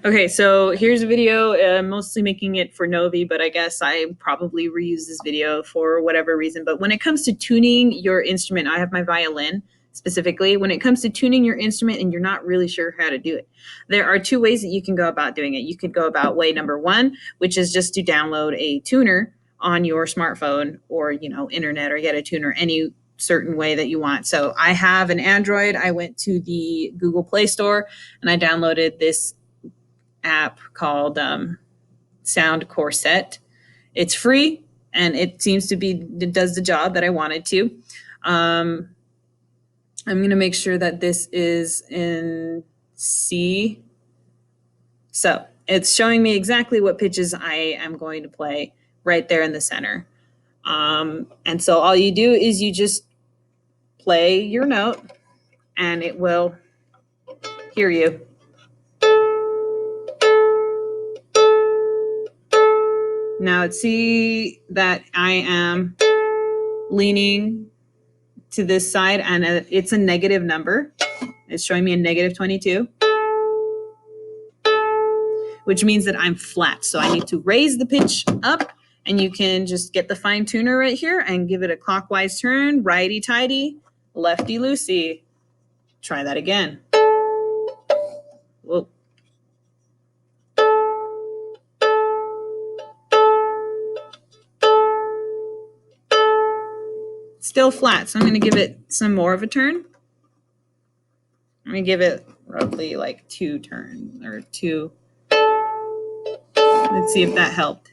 Okay, so here's a video, mostly making it for Novi, but I guess I probably reuse this video for whatever reason. But when it comes to tuning your instrument, I have my violin specifically. When it comes to tuning your instrument and you're not really sure how to do it, there are two ways that you can go about doing it. You could go about way number one, which is just to download a tuner on your smartphone or, internet, or get a tuner any certain way that you want. So I have an Android. I went to the Google Play Store and I downloaded this app called Sound Corset. It's free and it does the job that I wanted to. I'm going to make sure that this is in C. So it's showing me exactly what pitches I am going to play right there in the center. And so all you do is you just play your note and it will hear you. Now see that I am leaning to this side and it's a negative number. It's showing me a negative 22, which means that I'm flat. So I need to raise the pitch up, and you can just get the fine tuner right here and give it a clockwise turn, righty tighty, lefty loosey. Try that again. Whoa. Still flat, so I'm going to give it some more of a turn. I'm going to give it roughly like 2 turns or 2. Let's see if that helped.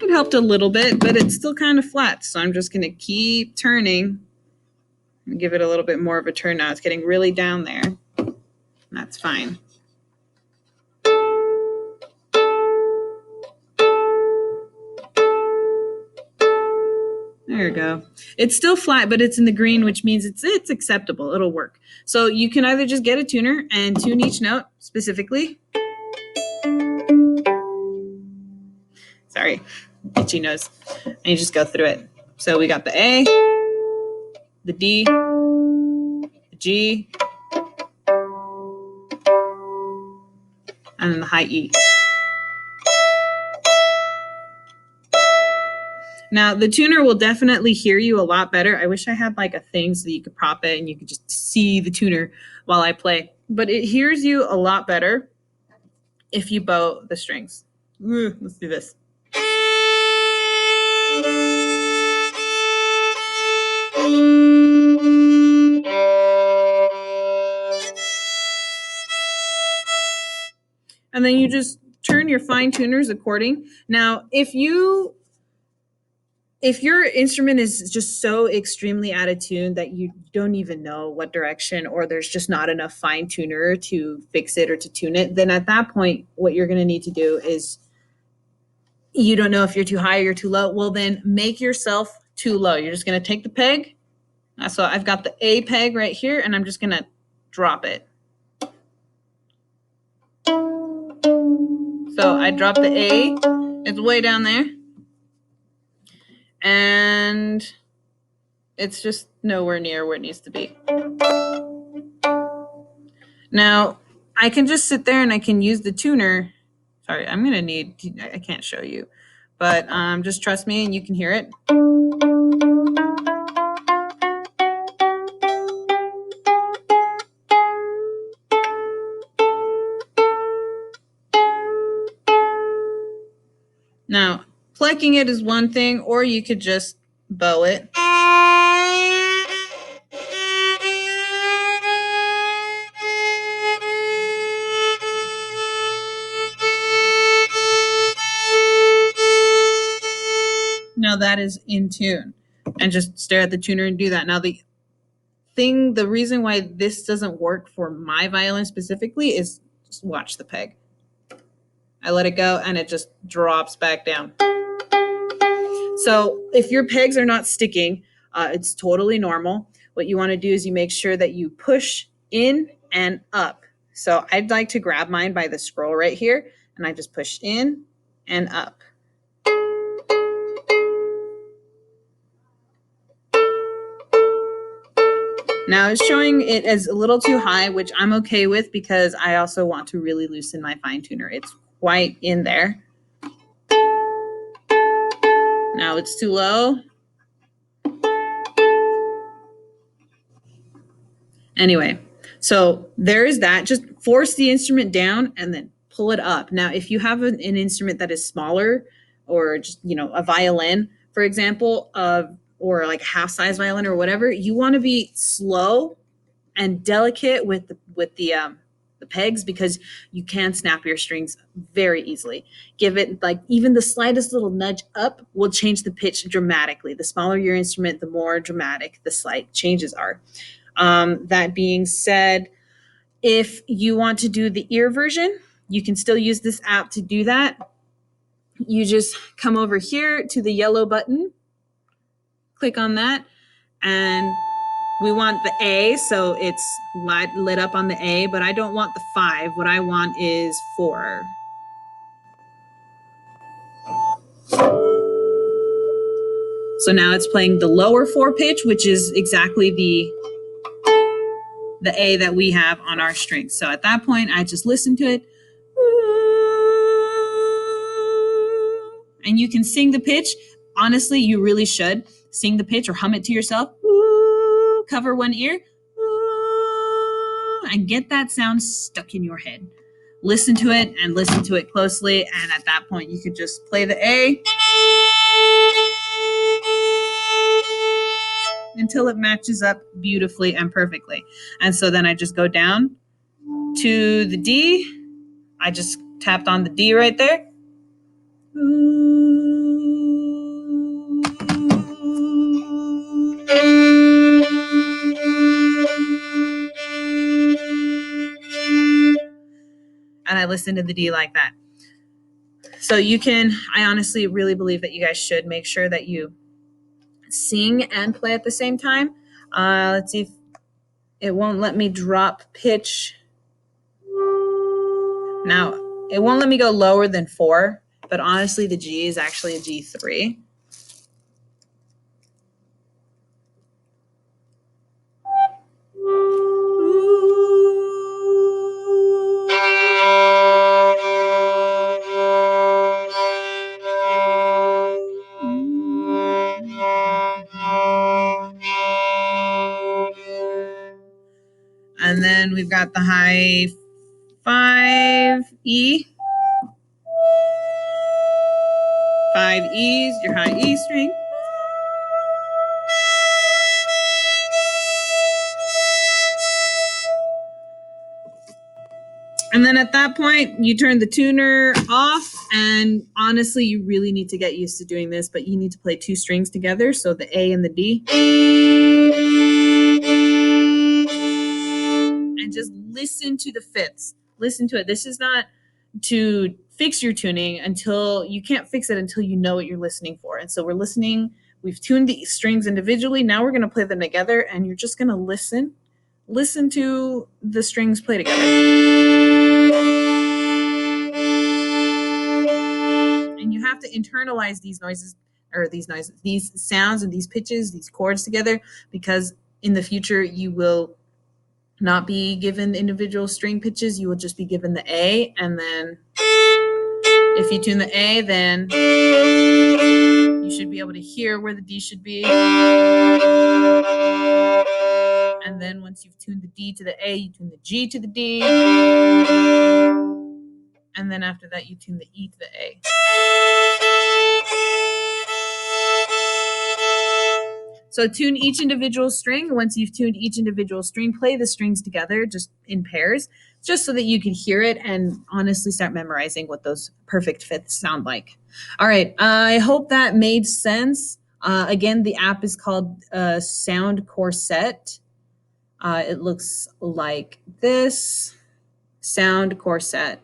It helped a little bit, but it's still kind of flat, so I'm just going to keep turning and give it a little bit more of a turn now. It's getting really down there. That's fine. There you go. It's still flat, but it's in the green, which means it's acceptable. It'll work. So you can either just get a tuner and tune each note specifically. Sorry, itchy nose. And you just go through it. So we got the A, the D, the G, and then the high E. Now, the tuner will definitely hear you a lot better. I wish I had like a thing so that you could prop it and you could just see the tuner while I play. But it hears you a lot better if you bow the strings. Let's do this. And then you just turn your fine tuners according. Now, if your instrument is just so extremely out of tune that you don't even know what direction, or there's just not enough fine tuner to fix it or to tune it, then at that point, what you're going to need to do is, you don't know if you're too high or you're too low. Well, then make yourself too low. You're just going to take the peg. So I've got the A peg right here, and I'm just going to drop it. So I drop the A. It's way down there. And it's just nowhere near where it needs to be. Now, I can just sit there and I can use the tuner. Sorry, I'm going to need, I can't show you, but just trust me and you can hear it. Now, plucking it is one thing, or you could just bow it. Now that is in tune, and just stare at the tuner and do that. Now the reason why this doesn't work for my violin specifically is just watch the peg. I let it go and it just drops back down. So if your pegs are not sticking, it's totally normal. What you want to do is you make sure that you push in and up. So I'd like to grab mine by the scroll right here, and I just push in and up. Now it's showing it as a little too high, which I'm okay with because I also want to really loosen my fine tuner. It's quite in there. Now it's too low. Anyway, so there is that. Just force the instrument down and then pull it up. Now, if you have an instrument that is smaller, or just, a violin, for example, or like a half-size violin or whatever, you want to be slow and delicate with the pegs, because you can snap your strings very easily. Give it like even the slightest little nudge up will change the pitch dramatically. The smaller your instrument, the more dramatic the slight changes are. That being said, if you want to do the ear version, you can still use this app to do that. You just come over here to the yellow button, click on that, and we want the A, so it's lit up on the A, but I don't want the 5. What I want is 4. So now it's playing the lower 4 pitch, which is exactly the A that we have on our string. So at that point, I just listen to it. And you can sing the pitch. Honestly, you really should sing the pitch or hum it to yourself. Cover one ear and get that sound stuck in your head. Listen to it and listen to it closely. And at that point, you could just play the A until it matches up beautifully and perfectly. And so then I just go down to the D. I just tapped on the D right there. And I listen to the D like that. So I honestly really believe that you guys should make sure that you sing and play at the same time. Let's see if it won't let me drop pitch. Now, it won't let me go lower than 4, but honestly, the G is actually a G3. And then we've got the high 5 E. 5 E's, your high E string. And then at that point, you turn the tuner off. And honestly, you really need to get used to doing this, but you need to play 2 strings together. So the A and the D. And just listen to the fifths. Listen to it. This is not to fix your tuning you can't fix it until you know what you're listening for. And so we're listening. We've tuned the strings individually. Now we're going to play them together, and you're just going to listen to the strings play together. And you have to internalize these sounds and these pitches, these chords together, because in the future you will not be given individual string pitches. You will just be given the A, and then if you tune the A, then you should be able to hear where the D should be. And then once you've tuned the D to the A, you tune the G to the D. And then after that, you tune the E to the A. So tune each individual string. Once you've tuned each individual string, play the strings together just in pairs, just so that you can hear it and honestly start memorizing what those perfect fifths sound like. All right, I hope that made sense. Again, the app is called Sound Corset. It looks like this, Sound Corset,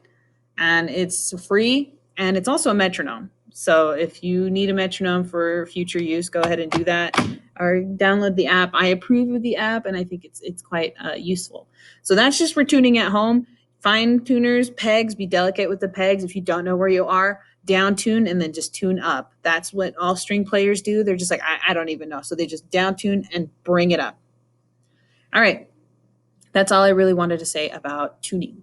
and it's free, and it's also a metronome. So if you need a metronome for future use, go ahead and do that, or download the app. I approve of the app, and I think it's quite useful. So that's just for tuning at home. Fine tuners, pegs, be delicate with the pegs. If you don't know where you are, down tune and then just tune up. That's what all string players do. They're just like, I don't even know. So they just down tune and bring it up. All right. That's all I really wanted to say about tuning.